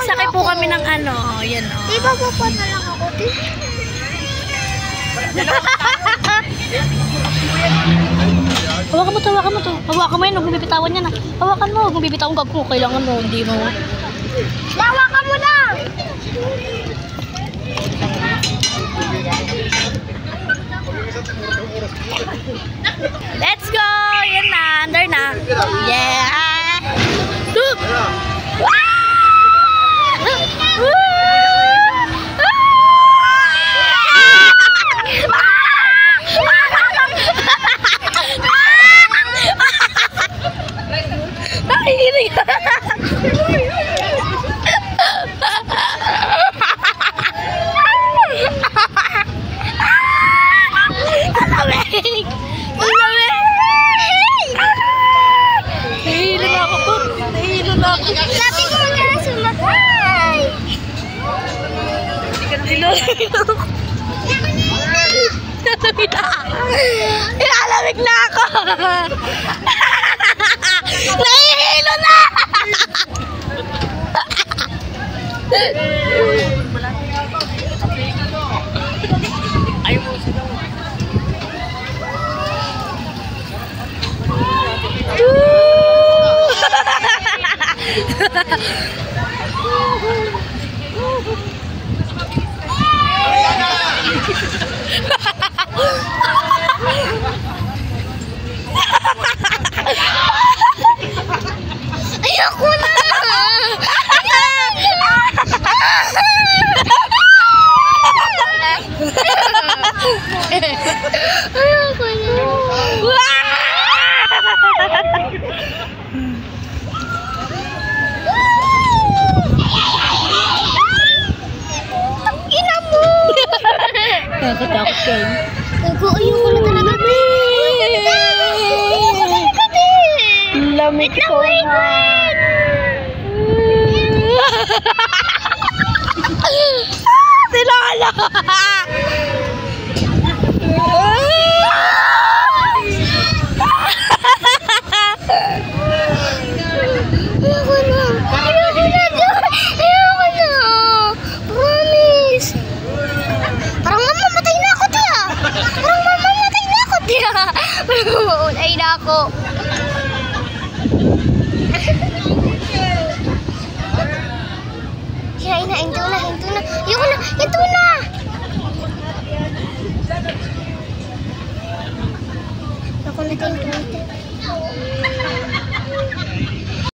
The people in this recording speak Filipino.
Sakay po kami ng ano, yan o. Di ba po na lang ako? Hawakan mo to, hawakan mo to. Hawakan mo yun, huwag mong bibitawan yan. Hawakan mo, huwag mong bibitawan. Gag mo, kailangan mo, hindi mo. Hawakan mo lang! Let's go! Yan na, under na. Yeah! Look! Sabi ko na sumakay! Ilalamig na ako! Nahihilo na! Ayaw mo sila mo. Ayoko na! Ayoko na! Ina mo! Nakatakot kayo. Ayoko na talaga. Lamig ko na. Si Lola! Ayoko na. Ayoko na. Ayoko na. Promise. Parang mamamatay na ako, tiya. Parang mamamatay na ako, tiya. Parang mamamatay na ako. Kaya na, hinto na, hinto na. Ayoko na, hinto na. Ako na, hinto